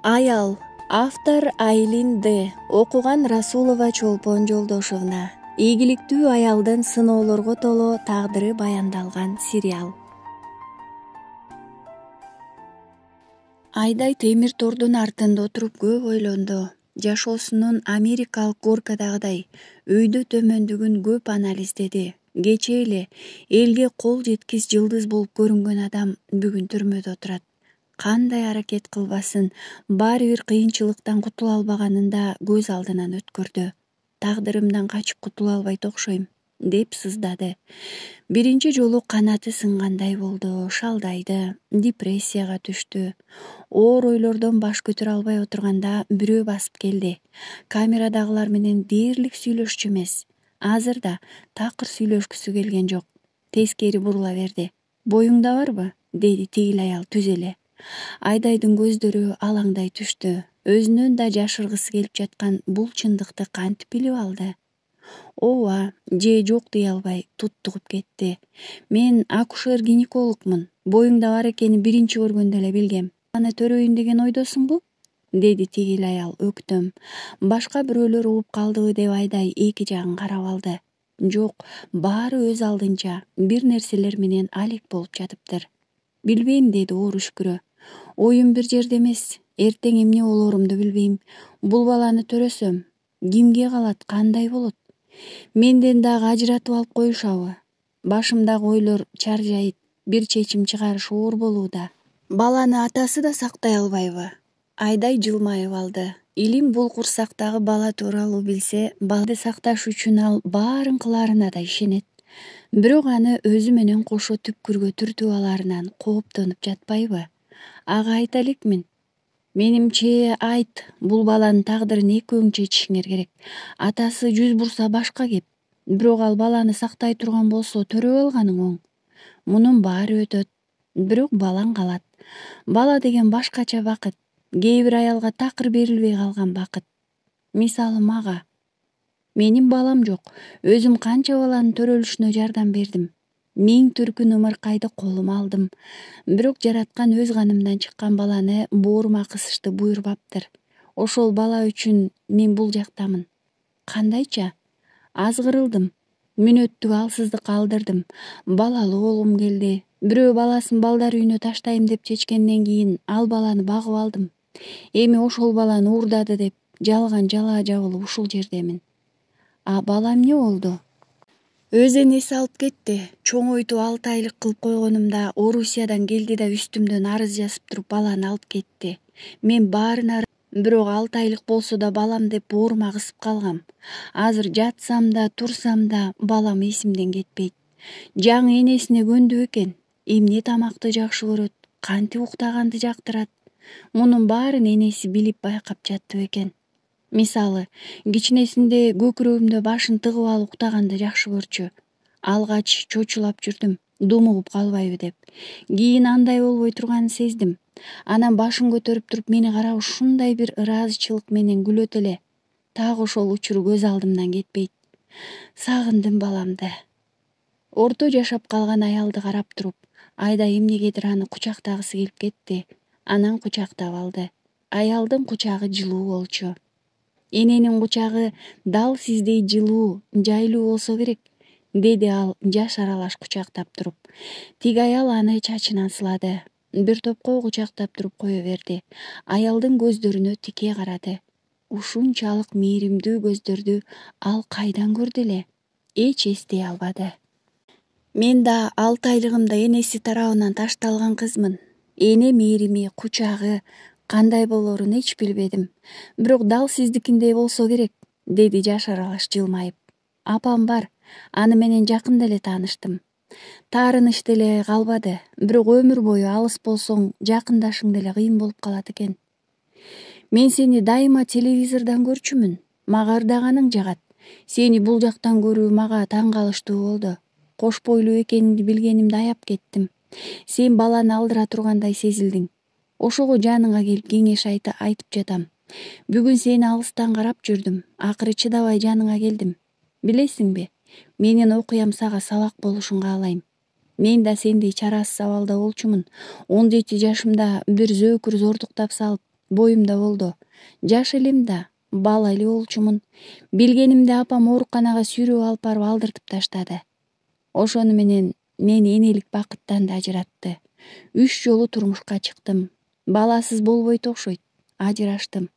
Аял. Автор Айлин Д. Окуган Расулова Чолпон Жолдошовна. Ийгиликтүү аялдын сыноолорго толо тагдыры баяндалган сериал. Айдай темир тордун артында отуруп көп ойлонду. Жашоосунун америкалык горкадагыдай өйдө төмөндүгүн көп анализдеди. Кечээ эле элге кол жеткис жылдыз болуп көрүнгөн адам бүгүн түрмөдө отурат. Кандай аракет кылбасын, баары бир кыйынчылыктан кутула албаганын да көз алдынан өткөрдү. Тагдырымдан качып кутула албайт окшойм, деп сыздады. Биринчи жолу канаты сынгандай болду, шалдайды, депрессияга түштү. Оор ойлордон баш көтөрө албай отурганда бирөө басып келди. Камерадагылар менен дээрлик сүйлөшчү эмес. Азыр да такыр сүйлөшкүсү келген жок. Тескери бурула берди. Боюңда барбы? Деди тигил аял түз эле. Айдайдын көздөрү алаңдай түштү. Өзүнөн да жашыргысы келип жаткан бул чындыкты кантип билип алды? Ооба же жок дей албай туттугуп кетти. Мен акушер-гинекологмун. Боюңда бар экенин биринчи көргөндө эле билгем. Аны төрөйүн деген ойдосуңбу? Деди тигил аял өктөм. Башка бирөөлөр угуп калдыбы деп Айдай эки жагын карап алды. Жок, баары өз алдынча бир нерселер менен алек болуп жатыптыр. Билбейм, деди оор үшкүрө. Оюм бир жерде эмес. Эртең эмне болоорумду билбейм. Бул баланы төрөсөм, кимге калат, кандай болот? Менден дагы ажыратып алып коюшабы? Башымдагы ойлор чаржайт, бир чечим чыгарыш оор болууда. Баланы атасы да сактай албайбы? Айдай жылмайып алды. Илим бул курсактагы бала тууралуу билсе, баланы сакташ үчүн ал баарын кыларына да ишенет. Бирок аны өзү менен кошо түпкүргө түртүп аларынан кооптонуп жатпайбы? Ага айта элекмин. Менимче айт, бул баланын тагдырын экөөң чечишиңер керек. Атасы жүз бурса башка кеп. Бирок ал баланы сактай турган болсо төрөп алганың оң. Мунун баары өтөт, бирок балаң калат. Бала деген башкача бакыт. Кээ бир аялга такыр берилбей калган бакыт. Мисалы мага. Менин балам жок. Өзүм канча баланын төрөлүшүнө жардам бердим. 1000 түркүн ымыркайды колума алдым. Бирок жараткан өз канымдан чыккан баланы боорума кысышты буйрбаптыр. Ошол бала үчүн мен бул жактамын. Кандайча? Азгырылдым. Мүнөттүк алсыздык алдырдым. Балалуу болгум келди. Бирөө баласын балдар үйүнө таштайм деп чечкенден кийин ал баланы багып алдым. Эми ошол баланы уурдады деп жалган жалаа жабылып ушул жердемин. А бала эмне болду? Өз энеси алып кетти. Чоңойтуп 6 айлык кылып койгонумда Орусиядан келди да үстүмдөн арыз жазып туруп баланы алып кетти. Мен баарына бирок 6 айлык болсо да балам деп боорума кысып калгам. Азыр жатсам да, турсам да балам эсимден кетпейт. Жаңы энесине көндү экен. Эмне тамакты жакшы көрөт, кантип уктаганды жактырат. Мунун баарын энеси билип байкап жатты экен. Мисалы, кичинесинде көкүрөгүмдө башын тыгып алып уктаганды жакшы көрчү. Алгач чочулап жүрдүм, думугуп калбайбы деп. Кийин андай болбой турганын сездим. Анан башын көтөрүп туруп мени карап ушундай бир ыраазычылык менен күлөт эле. Так ошол учуру көз алдымдан кетпейт. Сагындым баламды. Орто жашап калган аялды карап туруп, Айдай эмнегедир аны кучактагысы келип кетти. Анан кучактап алды. Аялдын кучагы жылуу болчу. Эненин кучагы дал сиздей жылуу, жайлуу болсо керек, деди ал жаш аралаш кучактап туруп. Тиги аял аны чачынан сылады. Бир топко кучактап туруп кое берди. Аялдын көздөрүнө тике карады. Ушунчалык мээримдүү көздөрдү ал кайдан көрдү эле? Эч эстей албады. Мен да 6 айлыгымда энеси тарабынан ташталган кызмын. Эне мээрими, кучагы кандай болоорун эч билбедим. Бирок дал сиздикиндей болсо керек, деди жаш аралаш жылмайып. Апам бар, аны менен жакында эле тааныштым. Таарыныш деле калбады, бирок өмүр бою алыс болсоң жакындашың деле кыйын болуп калат экен. Мен сени дайыма телевизордон көрчүмүн. Мага ырдаганың жагат. Сени бул жактан көрүү мага таң калыштуу болду. Кош бойлуу экениңди билгенимде аяп кеттим. Сен баланы алдыра тургандай сезилдиң. Ошого жаныңа келип кеңеш айтып жатам. Бүгүн сени алыстан карап жүрдүм. Акыры чыдабай жаныңа келдим. Билесиңби, менин окуям сага сабак болушун каалайм. Мен да сендей чарасыз абалда болчумун. 17 жашымда бир зөөкүр зордуктап салып, боюмда болду. Жаш элем да, бала эле болчумун. Билгенимде апам ооруканага сүйрөп алып барып алдыртып таштады. Ошону менен мени энелик бакыттан да ажыратты. 3 жолу турмушка чыктым. Баласыз болбойт окшойт. Ажыраштым.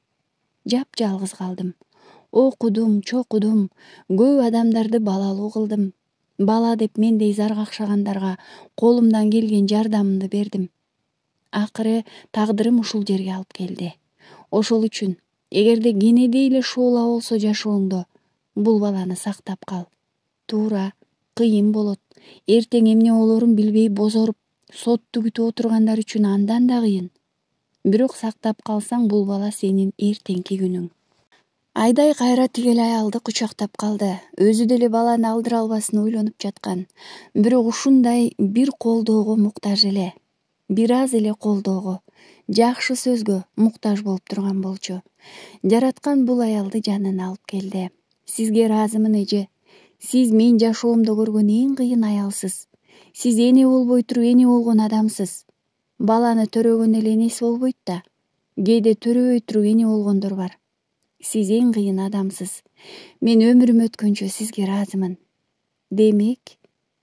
Жапжалгыз калдым. Окудум, чокудум, көп адамдарды балалуу кылдым. Бала деп мендей заргакшагандарга колумдан келген жардамымды бердим. Акыры тагдырым ушул жерге алып келди. Ошол үчүн эгерде кенедей эле шуула болсо жашооңдо, бул баланы сактап кал. Туура, кыйын болот. Эртең эмне болорун билбей бозоруп, сотту күтүп отургандар үчүн андан да кыйын. Бирок сактап калсаң, бул бала сенин эртеңки күнүң. Айдай кайра тигел аялды кучактап калды. Өзү деле баланы алдыра албасын ойлонуп жаткан. Бирок ушундай бир колдоого муктаж эле. Бир аз эле колдоого, жакшы сөзгө муктаж болуп турган болчу. Жараткан бул аялды жанына алып келди. Сизге ыраазымын эже. Сиз мен жашоомдо көргөн эң кыйын аялсыз. Сиз эне болбой туруп эне болгон адамсыз. Баланы төрөгөн эле энеси болбойт да. Кээде төрөбөй туруп эне болгондор бар. Сиз эң кыйын адамсыз. Мен өмүрүм өткөнчө сизге ыраазымын. Демек,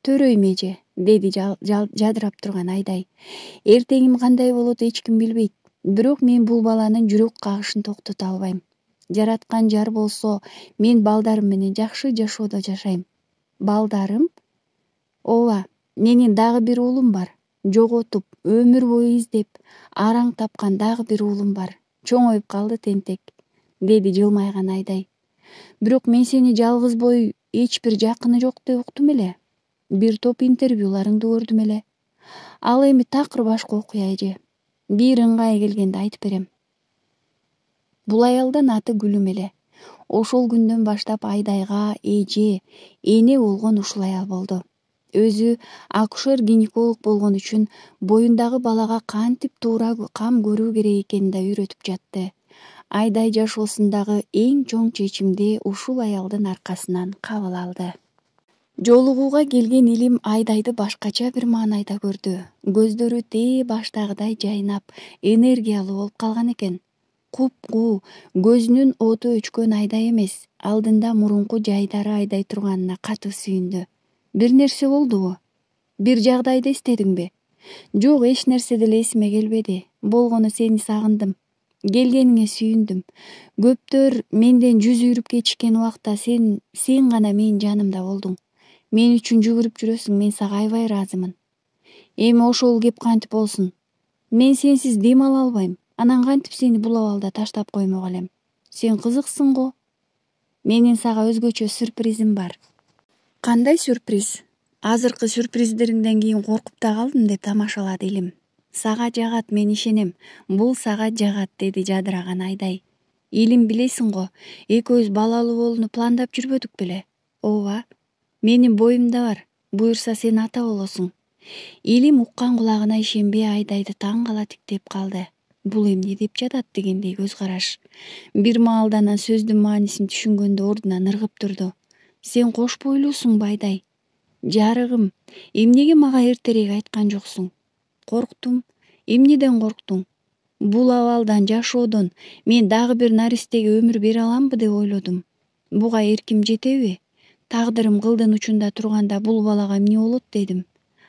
төрөйм эже, деди жадырап турган Айдай. Эртеңим кандай болот эч ким билбейт. Бирок мен бул баланын жүрөк кагышын токтото албайм. Жараткан жар болсо, мен балдарым менен жакшы жашоодо жашайм. Балдарым? Ооба, менин дагы бир уулум бар. Жоготуп, өмүр бою издеп, араң тапкан дагы бир уулум бар. Чоңоюп калды тентек, деди жылмайган Айдай. Бирок мен сени жалгыз бой эч бир жакыны жок деп уктум эле. Бир топ интервьюларыңды көрдүм эле. Ал эми такыр башка окуя эже. Бир ыңгай келгенде айтып берем. Бул аялдын аты Гүлүм эле. Ошол күндөн баштап Айдайга эже, эне болгон ушул аял болду. Өзү акушер-гинеколог болгон үчүн боюндагы балага кантип туура кам көрүү керек экенин да үйрөтүп жатты. Айдай жашоосундагы эң чоң чечимди ушул аялдын аркасынан кабыл алды. Жолугууга келген Илим Айдайды башкача бир маанайда көрдү. Көздөрү тээ баштагыдай жайнап, энергиялуу болуп калган экен. Куп-куу, көзүнүн оту өчкөн Айдай эмес, алдында мурунку жайдары Айдай турганына катуу сүйүндү. Бир нерсе болдубу? Бир жагдайды эстедиңби? Жок, эч нерсе деле эсиме келбеди. Болгону сени сагындым. Келгениңе сүйүндүм. Көптөр менден жүз үйрүп кетишкен убакта сен гана менин жанымда болдуң. Мен үчүн жүгүрүп жүрөсүң, мен сага аябай ыраазымын. Эми ошол кеп кантип болсун? Мен сенсиз дем ала албайм. Анан кантип сени бул абалда таштап коймок элем? Сен кызыксың го. Менин сага өзгөчө сюрпризим бар. Кандай сюрприз? Азыркы сюрприздериңден кийин коркуп да калдым, деп тамашалады Илим. Сага жагат, мен ишенем. Бул сага жагат, деди жадыраган Айдай. Илим, билесиң го, экөөбүз балалуу болууну пландап жүрбөдүк беле? Ооба. Менин боюмда бар. Буюрса сен ата болосуң. Илим уккан кулагына ишенбей Айдайды таң кала тиктеп калды. Бул эмне деп жатат дегендей көз караш. Бир маалдан сөздүн маанисин түшүнгөндө ордунан ыргып турду. Сен кош бойлуусуңбу, Айдай? Жарыгым, эмнеге мага эртерээк айткан жоксуң? Корктум. Эмнеден корктуң? Бул абалдан жашоодон мен дагы бир наристеге өмүр бере аламбы деп ойлодум. Буга эрким жетеби? Тагдырым кылдын учунда турганда бул балага эмне болот дедим.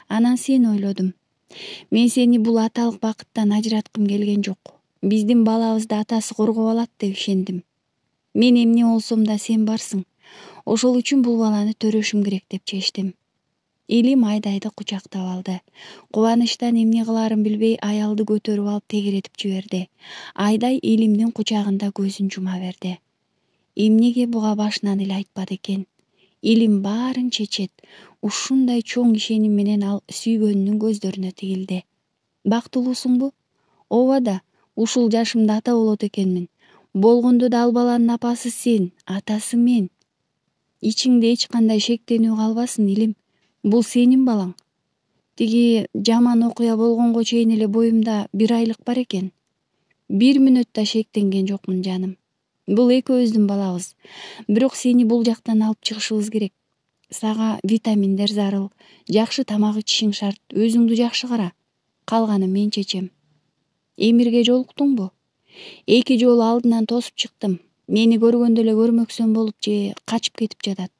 Анан сени ойлодум. Мен сени бул аталык бакыттан ажыраткым келген жок. Биздин балабызды атасы коргоп алат деп ишендим. Мен эмне болсом да сен барсың. Ошол үчүн бул баланы төрөшүм керек деп чечтим. Илим Айдайды кучактап алды. Кубанычтан эмне кылаарын билбей аялды көтөрүп алып тегеретип жиберди. Айдай Илимдин кучагында көзүн жума берди. Эмнеге буга башынан эле айтпады экен? Илим баарын чечет. Ушундай чоң ишеним менен ал сүйгөнүнүн көздөрүнө тигилди. Бактылуусуңбу? Ооба да, ушул жашымда ата болот экенмин. Болгондо да ал баланын апасы сен, атасы мен. Ичиңде эч кандай шектенүү калбасын, Илим. Бул сенин балаң. Тиги жаман окуя болгонго чейин эле боюмда бир айлык бар экен. Бир мүнөт да шектенген жокмун, жаным. Бул экөөбүздүн балабыз. Бирок сени бул жактан алып чыгышыбыз керек. Сага витаминдер зарыл, жакшы тамак ичишиң шарт. Өзүңдү жакшы кара. Калганын мен чечем. Эмирге жолуктуңбу? 2 жолу алдынан тосуп чыктым. Мени көргөндө эле көрмөксөн болуп же качып кетип жатат.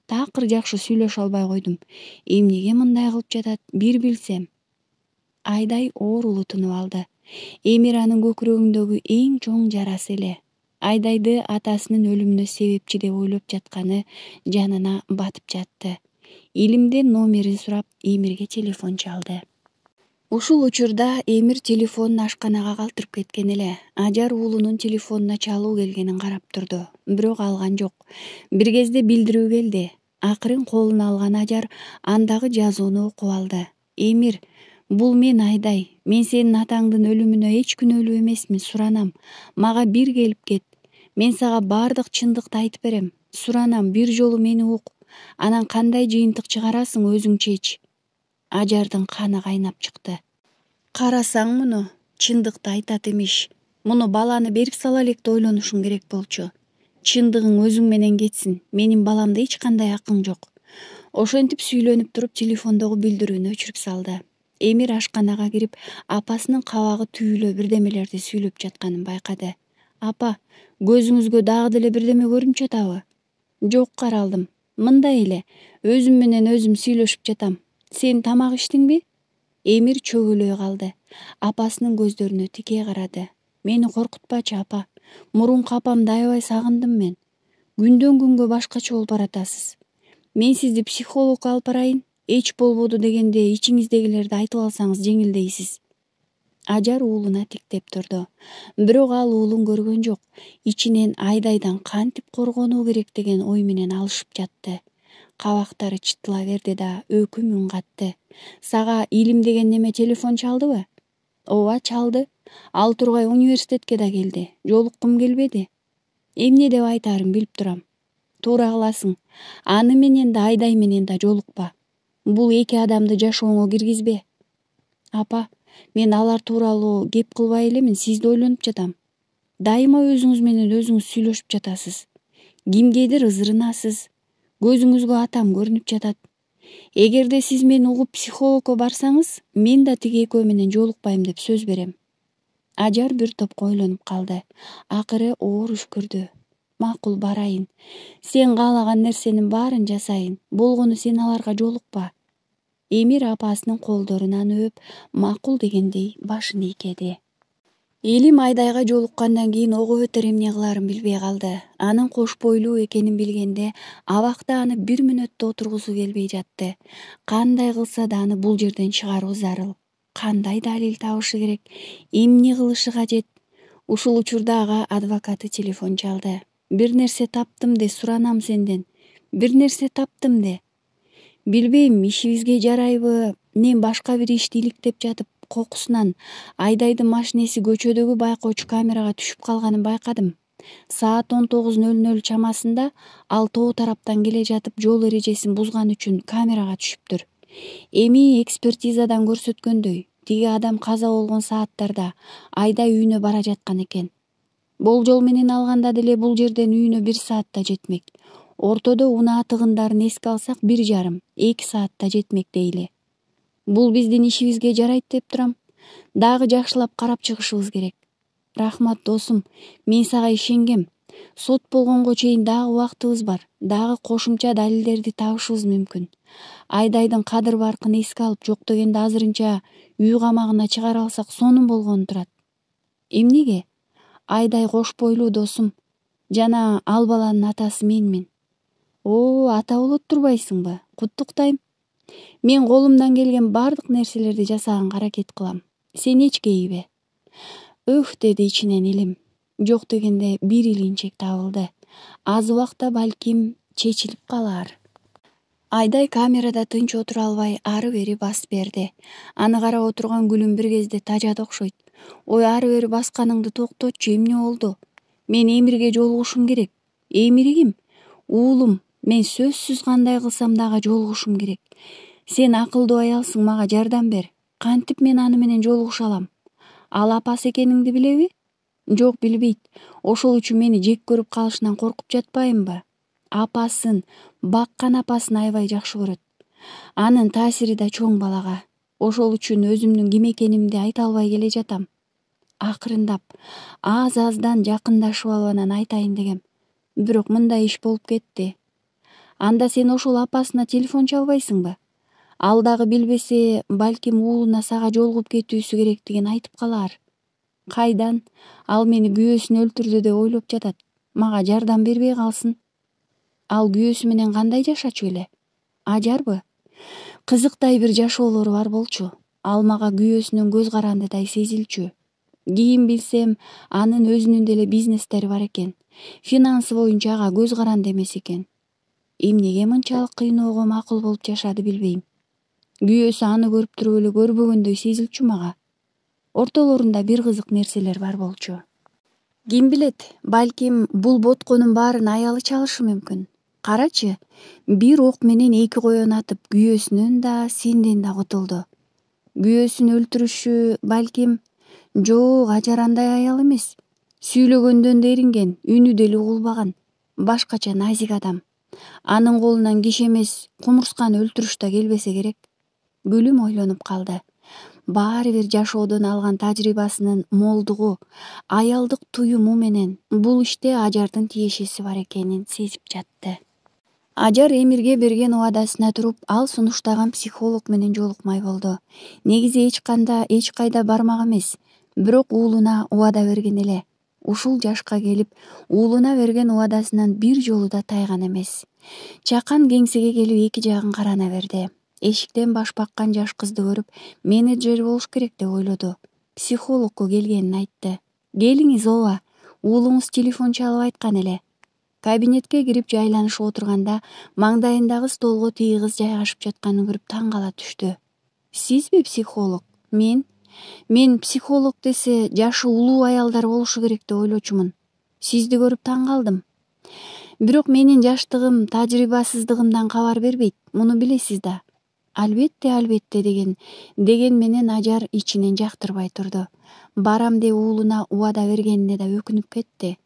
Такыр жакшы сүйлөшө албай койдум. Эмнеге мындай кылып жатат, бир билсем. Айдай оорулуу тынып алды. Эмир анын көкүрөгүндөгү эң чоң жарасы эле. Айдайды атасынын өлүмүнө себепчи деп ойлоп жатканы жанына батып жатты. Илимден номерин сурап, Эмирге телефон чалды. Ушул учурда Эмир телефонун ашканага калтырып кеткен эле. Ажар уулунун телефонуна чалуу келгенин карап турду, бирок алган жок. Бир кезде билдирүү келди. Акырын колуна алган Ажар андагы жазууну окуп алды. Эмир, бул мен Айдай. Мен сенин атаңдын өлүмүнө эч күнөөлүү эмесмин, суранам. Мага бир келип кет. Мен сага бардык чындыкты айтып берем. Суранам, бир жолу мени ук. Анан кандай жыйынтык чыгарасың өзүң чеч. Ажардын каны кайнап чыкты. Карасаң муну, чындыкты айтат имиш. Муну баланы берип сала электе ойлонушуң керек болчу. Чындыгың өзүң менен кетсин. Менин баламда эч кандай акың жок. Ошентип сүйлөнүп туруп телефондогу билдирүүнү өчүрүп салды. Эмир ашканага кирип, апасынын кабагы түйүлө бирдемелерди сүйлөп жатканын байкады. Апа, көзүңүзгө дагы деле бирдеме көрүнүп жатабы? Жок, каралдым. Мындай эле, өзүм менен өзүм сүйлөшүп жатам. Сен тамак иштиңби? Эмир чөгөлөй калды. Апасынын көздөрүнө тикей карады. Мени коркутпачы, апа. Мурунку апамды аябай сагындым мен. Күндөн күнгө башкача болуп баратасыз. Мен сизди психологко алып барайын. Эч болбоду дегенде ичиңиздегилерди айтып алсаңыз жеңилдейсиз. Ажар уулуна тиктеп турду. Бирок ал уулун көргөн жок. Ичинен Айдайдан кантип коргонуу керек деген ой менен алышып жатты. Кабактары чытыла берди да өкүм үн катты. Сага Илим деген неме телефон чалдыбы? Ооба, чалды. Ал тургай университетке да келди. Жолуккум келбеди. Эмне деп айтаарын билип турам. Туура кыласың. Аны менен да Айдай менен да жолукпа. Бул эки адамды жашооңо киргизбе. Апа, мен алар тууралуу кеп кылбай элемин, сизди ойлонуп жатам. Дайыма өзүңүз менен өзүңүз сүйлөшүп жатасыз. Кимгедир ызырынасыз. Көзүңүзгө атам көрүнүп жатат. Эгерде сиз мени угуп психологко барсаңыз, мен да тиги экөө менен жолукпайм деп сөз берем. Ажар бир топко ойлонуп калды. Акыры оор үшкүрдү. Макул, барайын. Сен каалаган нерсенин баарын жасайын. Болгону сен аларга жолукпа. Эмир апасынын колдорунан өп, макул дегендей башын ийкеди. Илим Айдайга жолуккандан кийин ого бетер эмне кылаарын билбей калды. Анын кош бойлуу экенин билгенде, абакта аны бир мүнөттө отургусу келбей жатты. Кандай кылса да аны бул жерден чыгаруу зарыл. Кандай далил табышы керек? Эмне кылышы кажет? Ушул учурда ага адвокаты телефон чалды. Бир нерсе таптым де, суранам сенден. Бир нерсе таптым де. Билбейм, ишибизге жарайбы? Мен башка бир ишти иликтеп жатып, кокусунан Айдайдын машинеси көчөдөгү байкоочу камерага түшүп калганын байкадым. Саат 19:00 чамасында ал тоо тараптан келе жатып жол эрежесин бузган үчүн камерага түшүптүр. Эми экспертизадан көрсөткөндөй, тиги адам каза болгон сааттарда Айдай үйүнө бара жаткан экен. Болжол менен алганда деле бул жерден үйүнө 1 саатта жетмек. Ортодо унаа тыгындарын эске алсак 1,5-2 саатта жетмек дейли. Бул биздин ишибизге жарайт деп турам. Дагы жакшылап карап чыгышыбыз керек. Рахмат досум, мен сага ишенгем. Сот болгонго чейин дагы убактыбыз бар. Дагы кошумча далилдерди табышыбыз мүмкүн. Айдайдын кадыр баркын эске алып, жок дегенде азырынча үй камагына чыгара алсак сонун болгону турат. Эмнеге? Айдай кош бойлуу досум. Жана ал баланын атасы менмин. Ата болот турбайсыңбы? Куттуктайм. Мен колумдан келген бардык нерселерди жасаганга аракет кылам. Сен эч кейибе. Деди ичинен Илим. Жок дегенде бир илинчек табылды. Аз убакта балким чечилип калар. Айдай камерада тынч отура албай ары-бери бас берди. Аны карап отурган Гүлүм бир кезде тажады окшойт. Ой, ары-бери басканыңды токтотчу, эмне болду? Мен Эмирге жолугушум керек. Эмир ким? Уулум. Мен сөзсүз кандай кылсам дагы жолугушум керек. Сен акылдуу аялсың, мага жардам бер. Кантип мен аны менен жолугуша алам? Ал апасы экениңди билеби? Жок, билбейт. Ошол үчүн мени жек көрүп калышынан коркуп жатпайымбы? Апасын, баккан апасын аябай жакшы көрөт. Анын таасири да чоң балага. Ошол үчүн өзүмдүн ким экенимди айта албай келе жатам. акырындап аз-аздан жакындашып алып анан айтайын дегем. Бирок мындай иш болуп кетти. Анда сен ошол апасына телефон чалбайсыңбы? Ал дагы билбесе, балким уулуна сага жолугуп кетүүсү керектигин айтып калаар. Кайдан? Ал мени күйөөсүн өлтүрдү деп ойлоп жатат. Мага жардам бербей калсын. Ал күйөөсү менен кандай жашачу эле? Ажарбы? Кызыктай бир жашоолору бар болчу. Ал мага күйөөсүнөн көз карандыдай сезилчү. Кийин билсем, анын өзүнүн деле бизнестери бар экен. Финансы боюнча ага көз каранды эмес экен. Эмнеге мынчалык кыйноого макул болуп жашады билбейм. Күйөөсү аны көрүп туруп эле көрбөгөндөй сезилчү мага. Ортолорунда бир кызык нерселер бар болчу. Ким билет, балким бул ботконун баарын аялы чалышы мүмкүн. Карачы, бир ок менен эки коен атып, күйөөсүнөн да, сенден да кутулду. Күйөөсүн өлтүрүшү, балким, жок, Ажар андай аял эмес. Сүйлөгөндөн да эринген, үнү деле угулбаган. Башкача назик адам. Анын колунан киши эмес, кумурсканы өлтүрүш да келбесе керек. Гүлүм ойлонуп калды. Баары бир жашоодон алган тажрыйбасынын молдугу, аялдык туюму менен бул иште Ажардын тиешеси бар экенин сезип жатты. Ажар Эмирге берген убадасына туруп, ал сунуштаган психолог менен жолукмай болду. Негизи эч кайда бармак эмес, бирок уулуна убада берген эле. Ушул жашка келип, уулуна берген убадасынан бир жолу да тайган эмес. Чакан кеңсеге келип эки жагын карана берди. Эшиктен баш баккан жаш кызды көрүп, менеджер болуш керек деп ойлоду. Психологко келгенин айтты. Келиңиз ооба, уулуңуз телефон чалып айткан эле. Кабинетке кирип жайланышып отурганда маңдайындагы столго тиги кыз жайгашып жатканын көрүп таң кала түштү. Сизби психолог? Мен психолог десе жашы улуу аялдар болушу керек деп ойлочумун. Сизди көрүп таң калдым. Бирок менин жаштыгым, тажрыйбасыздыгымдан кабар бербейт. Муну билесиз да. Албетте деген менен Ажар ичинен жактырбай турду. Барам деп уулуна убада бергенине да өкүнүп кетти.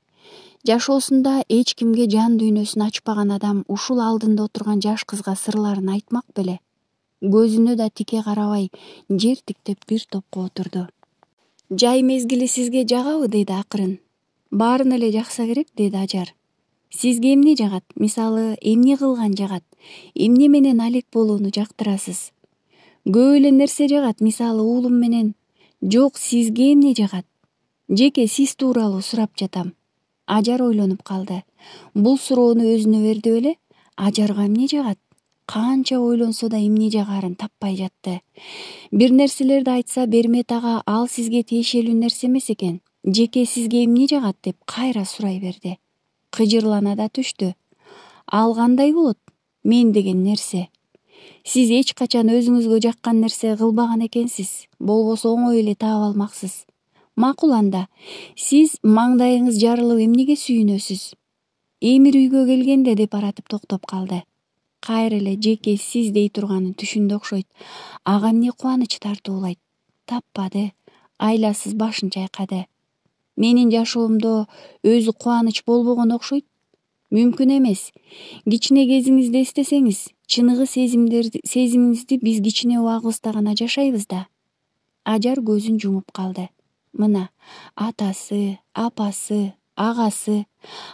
Жашоосунда эч кимге жан дүйнөсүн ачпаган адам ушул алдында отурган жаш кызга сырларын айтмак беле. Көзүнө да тике карабай, жер тиктеп бир топко отурду. Жай мезгили сизге жагабы, деди акырын. Баарын эле жакса керек, деди Ажар. Сизге эмне жагат? Мисалы, эмне кылган жагат? Эмне менен алек болууну жактырасыз? Көп эле нерсе жагат, мисалы, уулум менен. Жок, сизге эмне жагат? Жеке сиз тууралуу сурап жатам. Ажар ойлонуп калды. Бул суроону өзүнө берди беле? Ажарга эмне жагат? Канча ойлонсо да эмне жагаарын таппай жатты. Бир нерселерди айтса, Бермет ага, ал сизге тиешелүү нерсе эмес экен. Жеке сизге эмне жагат деп кайра сурай берди. Кыжырлана да түштү. Ал кандай болот? Мен деген нерсе. Сиз эч качан өзүңүзгө жаккан нерсе кылбаган экенсиз. Болбосо оңой эле таап алмаксыз. Макул анда. Сиз маңдайыңыз жарылып эмнеге сүйүнөсүз? Эмир үйгө келгенде деп аратып токтоп калды. Кайра эле жеке сиз дей турганын түшүндү окшойт. Ага эмне кубаныч тартуулайт? Таппады. Айласыз башын чайкады. Менин жашоомдо өзү кубаныч болбогон окшойт. Мүмкүн эмес. Кичине кезиңизди эстесеңиз, чыныгы сезимиңизди биз кичине убагыбызда гана жашайбыз да. Ажар көзүн жумуп калды. Мына, атасы, апасы, агасы.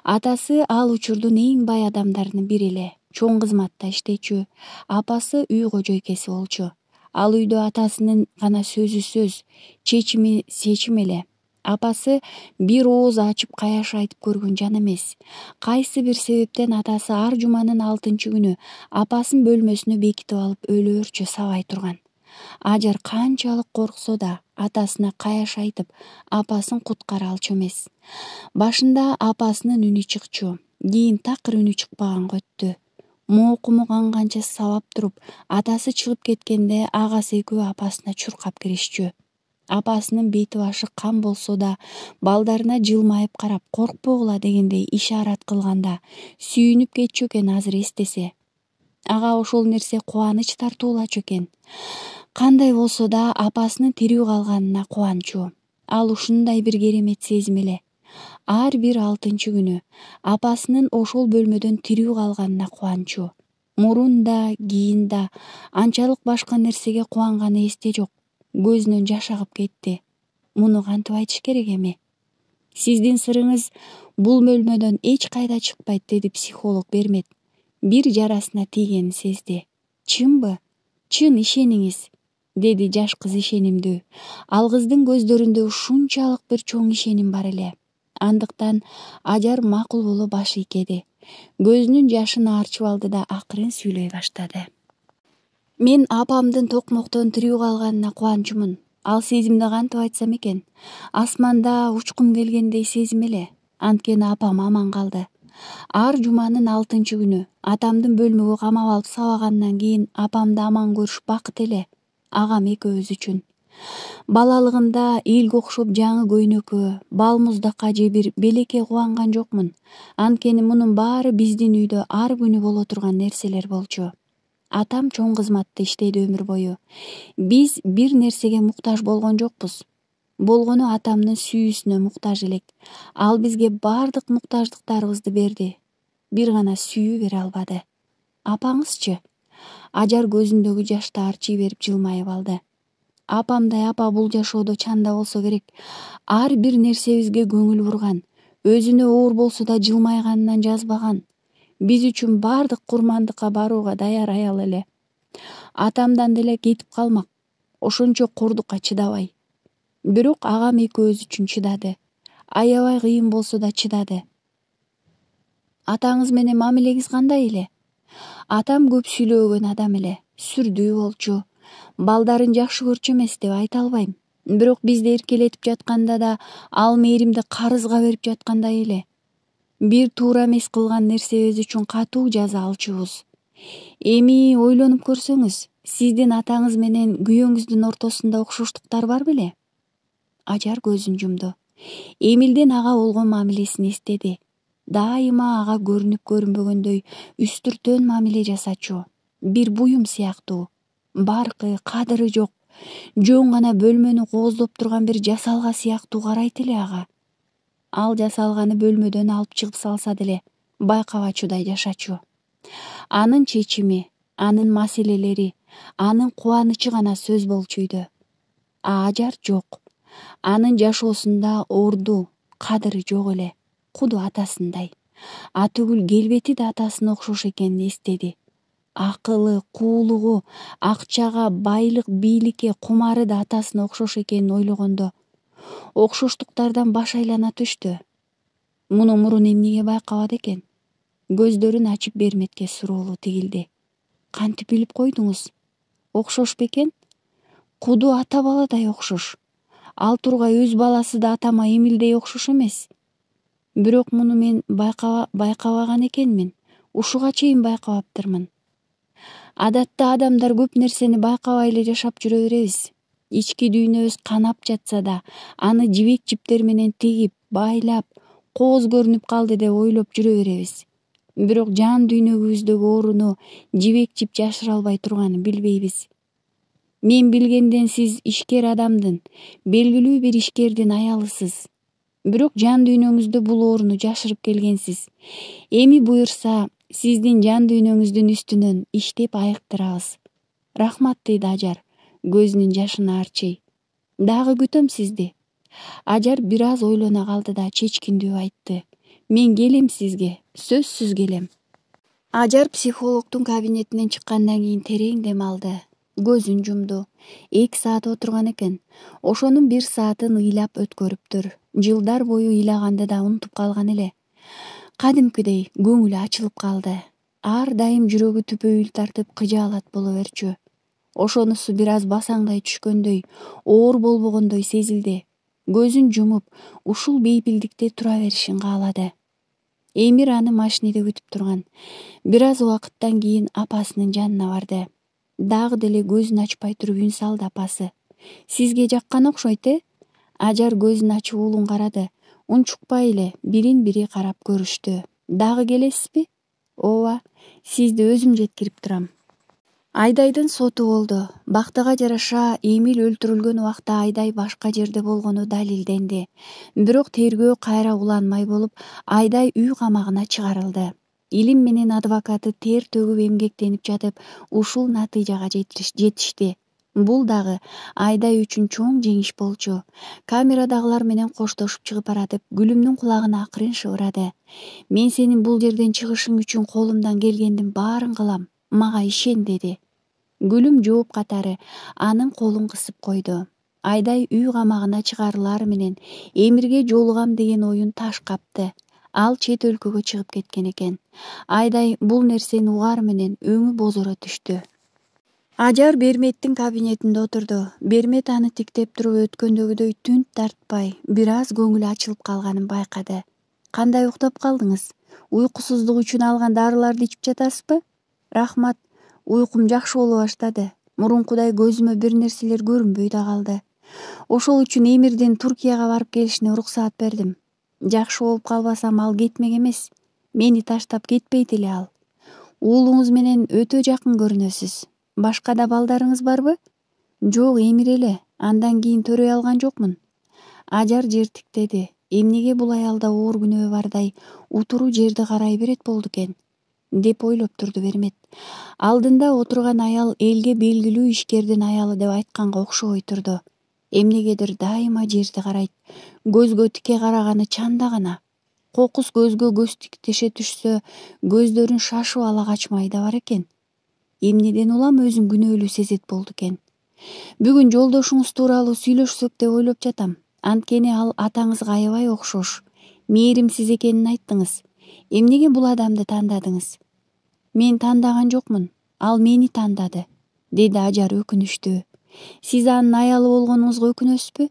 Атасы ал учурдун эң бай адамдарынын бири эле. Чоң кызматта иштечү. Апасы үй кожойкеси болчу. Ал үйдө атасынын гана сөзү сөз, чечими чечим эле. Апасы бир ооз ачып каяш айтып көргөн жан эмес. Кайсы бир себептен атасы ар жуманын 6-күнү апасын бөлмөсүнө бекитип алып өлөөрчү сабай турган. Ажар канчалык корксо да атасына каяш айтып, апасын куткара алчу эмес. Башында апасынын үнү чыкчу, кийин такыр үнү чыкпаганга өттү. Моокуму канганча сабап туруп, атасы чыгып кеткенде агасы экөө апасына чуркап киришчү. Апасынын бети башы кан болсо да, балдарына жылмайып карап, коркпогула дегендей ишарат кылганда, сүйүнүп кетчү экен азыр эстесе. Ага ошол нерсе кубаныч тартуулачу экен. Кандай болсо да апасынын тирүү калганына кубанчу. Ал ушундай бир керемет сезим эле. Ар бир 6-күнү апасынын ошол бөлмөдөн тирүү калганына кубанчу. Мурун да, кийин да анчалык башка нерсеге кубанганы эсте жок. Көзүнөн жаш агып кетти. Муну кантип айтыш керек эми? Сиздин сырыңыз бул бөлмөдөн эч кайда чыкпайт, деди психолог Бермет. Бир жарасына тийгенин сезди. Чынбы? Чын, ишениңиз, деди жаш кыз ишенимдүү. Ал кыздын көздөрүндө ушунчалык бир чоң ишеним бар эле. Андыктан Ажар макул боло баш ийкеди. Көзүнүн жашын аарчып алды да акырын сүйлөй баштады. Мен апамдын токмоктон тирүү калганына кубанчумун. Ал сезимди кантип айтсам экен? Асманда учкум келгендей сезим эле. Анткени апам аман калды. Ар жуманын 6-күнү атамдын бөлмөгө камап алып сабагандан кийин апамды аман көрүш бакыт эле. Агам экөөбүз үчүн. Балалыгымда элге окшоп жаңы көйнөккө, бал муздакка же бир белекке кубанган жокмун. Анткени мунун баары биздин үйдө ар күнү боло турган нерселер болчу. Атам чоң кызматта иштеди өмүр бою. Биз бир нерсеге муктаж болгон жокпуз. Болгону атамдын сүйүүсүнө муктаж элек. Ал бизге бардык муктаждыктарыбызды берди. Бир гана сүйүү бере албады. Апаңызчы? Ажар көзүндөгү жашты арчый берип жылмайып алды. Апамдай апа бул жашоодо чанда болсо керек. Ар бир нерсебизге көңүл бурган, өзүнө оор болсо да жылмайганынан жазбаган. Биз үчүн бардык курмандыкка барууга даяр аял эле. Атамдан деле кетип калмак. Ошончо кордукка чыдабай. Бирок агам экөөбүз үчүн чыдады. Аябай кыйын болсо да чыдады. Атаңыз менен мамилеңиз кандай эле? Атам көп сүйлөгөн адам эле, сүрдүү болчу. Балдарын жакшы көрчү эмес деп айта албайм. Бирок бизди эркелетип жатканда да ал мээримди карызга берип жаткандай эле. Бир туура эмес кылган нерсебиз үчүн катуу жаза алчубуз. Эми ойлонуп көрсөңүз, сиздин атаңыз менен күйөөңүздүн ортосунда окшоштуктар бар беле? Ажар көзүн жумду. Эмилдин ага болгон мамилесин эстеди. Дайыма ага көрүнүп көрүнбөгөндөй үстүртөн мамиле жасачу. Бир буюм сыяктуу. Баркы, кадыры жок. Жөн гана бөлмөнү кооздоп турган бир жасалга сыяктуу карайт эле ага. Ал жасалганы бөлмөдөн алып чыгып салса деле байкабачудай жашачу. Анын чечими, анын маселелери, анын кубанычы гана сөз болчуйду. Ажар жок. Анын жашоосунда орду, кадыры жок эле. Куду атасындай. Атүгүл келбети да атасына окшош экенин эстеди. Акылы, куулугу, акчага, байлык, бийликке кумары да атасына окшош экенин ойлогондо окшоштуктардан баш айлана түштү. Муну мурун эмнеге байкабады экен? Көздөрүн ачып Берметке суроолуу тигилди. Кантип билип койдуңуз? Окшош бекен? Куду ата баладай окшош. Ал тургай өз баласы да атама Эмилдей окшош эмес. Бирок муну мен байкабаган экенмин. Ушуга чейин байкабаптырмын. Адатта адамдар көп нерсени байкабай эле жашап жүрө беребиз. Ички дүйнөбүз канап жатса да, аны жибек жиптер менен тигип, байлап, кооз көрүнүп калды деп ойлоп жүрө беребиз. Бирок жан дүйнөгүбүздөгү ооруну жибек жип жашыра албай турганын билбейбиз. Мен билгенден сиз ишкер адамдын, белгилүү бир ишкердин аялысыз. Бирок жан дүйнөңүздө бул ооруну жашырып келгенсиз. Эми буюрса, сиздин жан дүйнөңүздүн үстүнөн иштеп айыктырабыз. Рахмат, дейт Ажар, көзүнүн жашын аарчый. Дагы күтөм сизди. Ажар бир аз ойлоно калды да чечкиндүү айтты. Мен келем сизге, сөзсүз келем. Ажар психологдун кабинетинен чыккандан кийин терең дем алды. Көзүн жумду. 2 саат отурган экен. Ошонун 1 саатын ыйлап өткөрүптүр. Жылдар бою ыйлаганды да унутуп калган эле. Кадимкидей көңүлү ачылып калды. Ар дайым жүрөгү түпөйүл тартып кыжаалат боло берчү. Ошонусу бир аз басаңдай түшкөндөй, оор болбогондой сезилди. Көзүн жумуп, ушул бейпилдикте тура беришин каалады. Эмир аны машинеде күтүп турган. Бир аз убакыттан кийин апасынын жанына барды. Дагы деле көзүн ачпай туруп үн салды апасы. Сизге жаккан окшойт, Ажар көзүн ачып уулун карады. Унчукпай эле бирин-бири карап көрүштү. Дагы келесизби? Ооба, сизди өзүм жеткирип турам. Айдайдын соту болду. Бактыга жараша Эмил өлтүрүлгөн убакта Айдай башка жерде болгону далилденди. Бирок тергөө кайра уланмай болуп, Айдай үй камагына чыгарылды. Илим менен адвокаты тер төгүп эмгектенип жатып, ушул натыйжага жетишти. Бул дагы Айдай үчүн чоң жеңиш болчу. Камерадагылар менен коштошуп чыгып баратып, Гүлүмдүн кулагына акырын шыбырады. Мен сенин бул жерден чыгышың үчүн колумдан келгендин баарын кылам. Мага ишен, деди. Гүлүм жооп катары анын колун кысып койду. Айдай үй камагына чыгарылары менен Эмирге жолугам деген оюн таш капты. Ал чет өлкөгө чыгып кеткен экен. Айдай бул нерсени угары менен өңү бозоро түштү. Ажар Берметтин кабинетинде отурду. Бермет аны тиктеп туруп өткөндөгүдөй түнт тартпай, бир аз көңүлү ачылып калганын байкады. Кандай уктап калдыңыз? Уйкусуздук үчүн алган дарыларды ичип жатасызбы? Рахмат, уйкум жакшы боло баштады. Мурункудай көзүмө бир нерселер көрүнбөй да калды. Ошол үчүн Эмирдин Туркияга барып келишине уруксаат бердим. Жакшы болуп калбасам ал кетмек эмес. Мени таштап кетпейт эле ал. Уулуңуз менен өтө жакын көрүнөсүз. Башка да балдарыңыз барбы? Жок, Эмир эле. Андан кийин төрөй алган жокмун. Ажар жертиктеди. Эмнеге бул аялда оор күнөө бардай утуруу жерди карай берет болду экен, деп ойлоп турду Бермет. Алдында отурган аял элге белгилүү ишкердин аялы деп айтканга окшобой турду. Эмнегедир дайыма жерди карайт. Көзгө тике караганы чанда гана. Кокус көзгө көз тиктеше түшсө, көздөрүн шашып ала качмай да бар экен. Эмнеден улам өзүн күнөөлүү сезет болду экен. Бүгүн жолдошуңуз тууралуу сүйлөшсөк деп ойлоп жатам. Анткени ал атаңызга аябай окшош. Мээримсиз экенин айттыңыз. Эмнеге бул адамды тандадыңыз? Мен тандаган жокмун. Ал мени тандады, деди Ажар өкүнүштүү. Сиз анын аялы болгонуңузга өкүнөсүзбү?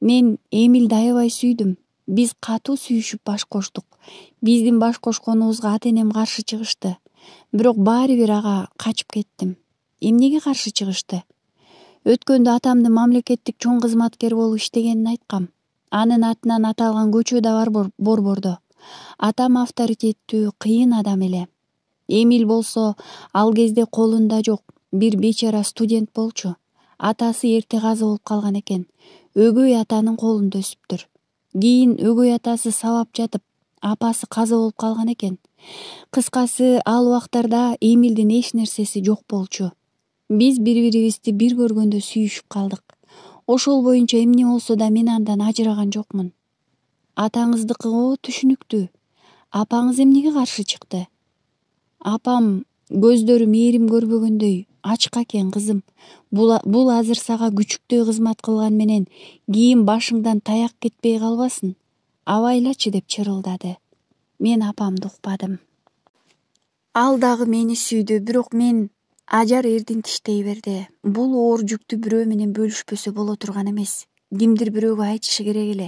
Мен Эмилди аябай сүйдүм. Биз катуу сүйүшүп баш коштук. Биздин баш кошконубузга ата-энем каршы чыгышты. Бирок баары бир ага качып кеттим. Эмнеге каршы чыгышты? Өткөндө атамдын мамлекеттик чоң кызматкер болуп иштегенин айткам. Анын атынан аталган көчө да бар Борбордо. Атам авторитеттүү, кыйын адам эле. Эмил болсо ал кезде колунда жок, бир бечара студент болчу. Атасы эрте каза болуп калган экен. Өгөй атанын колунда өсүптүр. Кийин өгөй атасы сабап жатып, апасы каза болуп калган экен. Кыскасы, ал убактарда Эмилдин эч нерсеси жок болчу. Биз бири-бирибизди бир көргөндө сүйүшүп калдык. Ошол боюнча эмне болсо да мен андан ажыраган жокмун. Атаңыздыкы түшүнүктүү. Апаңыз эмнеге каршы чыкты? Апам көздөрү мээрим көрбөгөндөй ачка экен, кызым. Бул азыр сага күчүктөй кызмат кылган менен кийин башыңдан таяк кетпей калбасын. Абайлачы, деп чырылдады. Мен апамды укпадым. Ал дагы мени сүйдү, бирок мен... Ажар эрдин тиштей берди. Бул оор жүктү бирөө менен бөлүшпөсө боло турган эмес. Кимдир бирөөгө айтышы керек эле.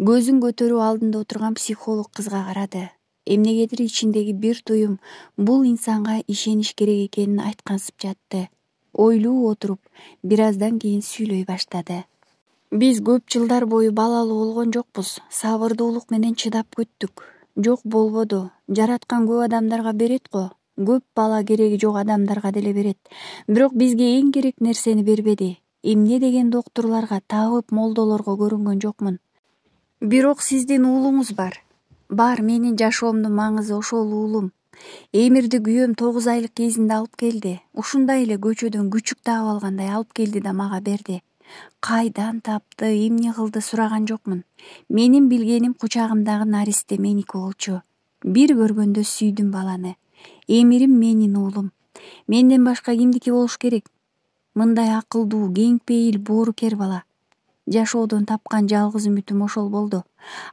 Көзүн көтөрүп алдында отурган психолог кызга карады. Эмнегедир ичиндеги бир туюм бул инсанга ишениш керек экенин айткансып жатты. Ойлуу отуруп, бир аздан кийин сүйлөй баштады. Биз көп жылдар бою балалуу болгон жокпуз. Сабырдуулук менен чыдап күттүк. Жок, болбоду. Жараткан көп адамдарга берет го. Көп бала кереги жок адамдарга деле берет. Бирок бизге эң керек нерсени бербеди. Эмне деген доктурларга, табып молдолорго көрүнгөн жокмун. Бирок сиздин уулуңуз бар. Бар, менин жашоомдун маңызы ошол уулум. Эмирди күйөөм 9 айлык кезинде алып келди. Ушундай эле көчөдөн күчүк таап алгандай алып келди да мага берди. Кайдан тапты, эмне кылды сураган жокмун. Менин билгеним кучагымдагы наристе меники болчу. Бир көргөндө сүйдүм баланы. Эмирим менин уулум. Менден башка кимдики болуш керек? Мындай акылдуу, кең пейил, боорукер бала. Жашоодон тапкан жалгыз үмүтүм ошол болду.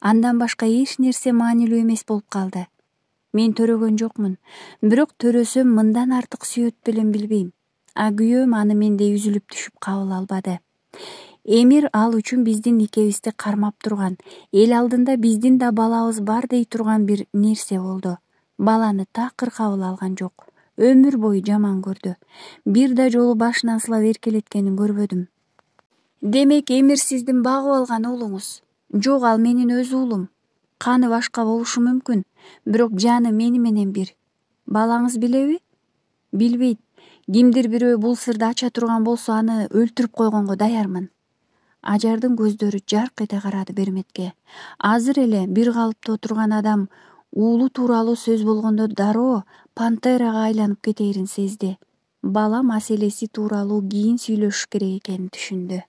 Андан башка эч нерсе маанилүү эмес болуп калды. Мен төрөгөн жокмун. Бирок төрөсөм мындан артык сүйөт белем билбейм. А күйөөм аны мендей үзүлүп түшүп кабыл албады. Эмир ал үчүн биздин никебизди кармап турган, эл алдында биздин да балабыз бар дей турган бир нерсе болду. Баланы такыр кабыл алган жок. Өмүр бою жаман көрдү. Бир да жолу башынан сылап эркелеткенин көрбөдүм. Демек, Эмир сиздин багып алган уулуңуз? Жок, ал менин өз уулум. Каны башка болушу мүмкүн, бирок жаны мени менен бир. Балаңыз билеби? Билбейт. Кимдир бирөө бул сырды ача турган болсо аны өлтүрүп койгонго даярмын. Ажардын көздөрү жарк эте карады Берметке. Азыр эле бир калыпта отурган адам уулу тууралуу сөз болгондо дароо пантерага айланып кетээрин сезди. бала маселеси тууралуу кийин сүйлөшүш керек экенин түшүндү.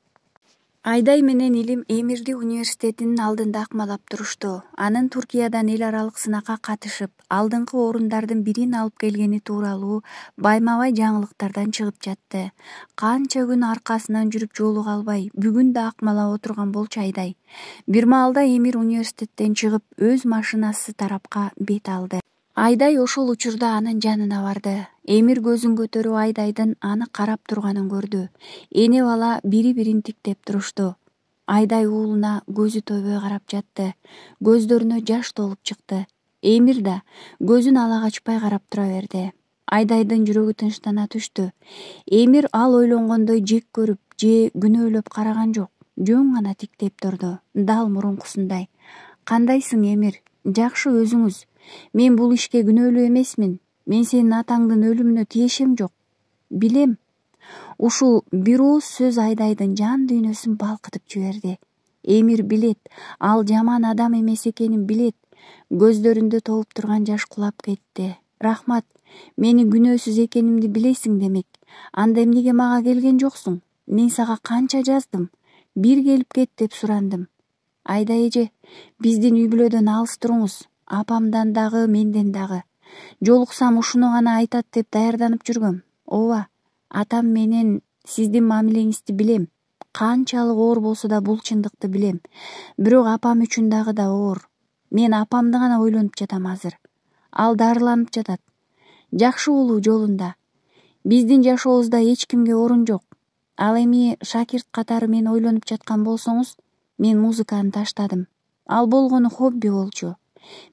Айдай менен Илим Эмирди университетинин алдында акмалап турушту. Анын Туркиядан эл аралык сынакка катышып, алдыңкы орундардын бирин алып келгени тууралуу байма-бай жаңылыктардан чыгып жатты. Канча күн аркасынан жүрүп жолуга албай, бүгүн да акмалап отурган болчу Айдай. Бир маалда Эмир университеттен чыгып, өз машинасы тарапка бет алды. Айдай ошол учурда анын жанына барды. Эмир көзүн көтөрүп Айдайдын аны карап турганын көрдү. Эне бала бири-бирин тиктеп турушту. Айдай уулуна көзү тойбой карап жатты. Көздөрүнө жаш толуп чыкты. Эмир да көзүн ала качпай карап тура берди. Айдайдын жүрөгү тынчтана түштү. Эмир ал ойлонгондой жек көрүп же күнөөлөп караган жок. Жөн гана тиктеп турду, дал мурункусундай. Кандайсың, Эмир? Жакшы, өзүңүз? Мен бул ишке күнөөлүү эмесмин. Мен сенин атаңдын өлүмүнө тиешем жок. Билем. Ушул бир ооз сөз Айдайдын жан дүйнөсүн балкытып жиберди. Эмир билет, ал жаман адам эмес экенин билет. Көздөрүндө толуп турган жаш кулап кетти. Рахмат, мени күнөөсүз экенимди билесиң демек. Анда эмнеге мага келген жоксуң? Мен сага канча жаздым? Бир келип кет деп сурандым. Айдай эже, биздин үй-бүлөдөн алыс туруңуз. Апамдан дагы, менден дагы. Жолуксам ушуну гана айтат деп даярданып жүргөм. Ооба, атам менен сиздин мамилеңизди билем. Канчалык оор болсо да бул чындыкты билем. Бирок апам үчүн дагы да оор. Мен апамды гана ойлонуп жатам азыр. Ал дарыланып жатат. Жакшы болуу жолунда. Биздин жашообузда эч кимге орун жок. Ал эми шакирт катары мени ойлонуп жаткан болсоңуз, мен музыканы таштадым. Ал болгону хобби болчу.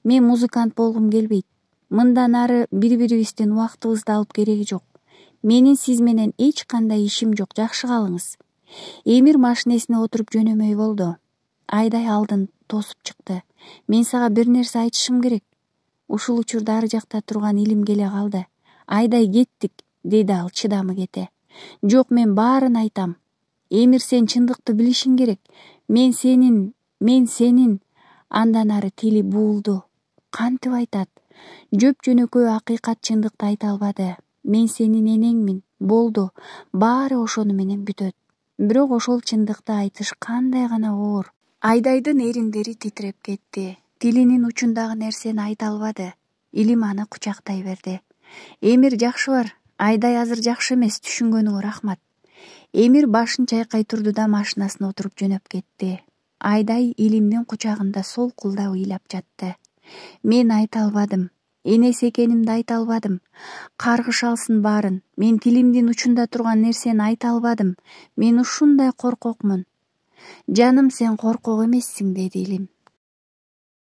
Мен музыкант болгум келбейт. Мындан ары бири-бирибиздин убактыбызды алып кереги жок. Менин сиз менен эч кандай ишим жок, жакшы калыңыз. Эмир машинесине отуруп жөнөмөй болду. Айдай алдын тосуп чыкты. Мен сага бир нерсе айтышым керек. Ушул учурда ары жакта турган Илим келе калды. Айдай, кеттик, деди ал чыдамы кете. Жок, мен баарын айтам. Эмир, сен чындыкты билишиң керек. Мен сенин. Андан ары тили буулду. Кантип айтат? Жөп-жөнөкөй акыйкат чындыкты айта албады. Мен сенин энеңмин. Болду. Баары ошону менен бүтөт. Бирок ошол чындыкты айтыш кандай гана оор. Айдайдын эриндери титиреп кетти. Тилинин учундагы нерсени айта албады. Илим аны кучактай берди. Эмир, жакшы бар. Айдай азыр жакшы эмес, түшүнгөнүңө рахмат. Эмир башын чайкай турду да машинасына отуруп жөнөп кетти. Айдай Илимдин кучагында солкулдап ыйлап жатты. Мен айта албадым. Энеси экенимди айта албадым. Каргыш алсын баарын. Мен тилимдин учунда турган нерсени айта албадым. Мен ушундай коркокмун. Жаным, сен коркок эмессиң, деди Илим.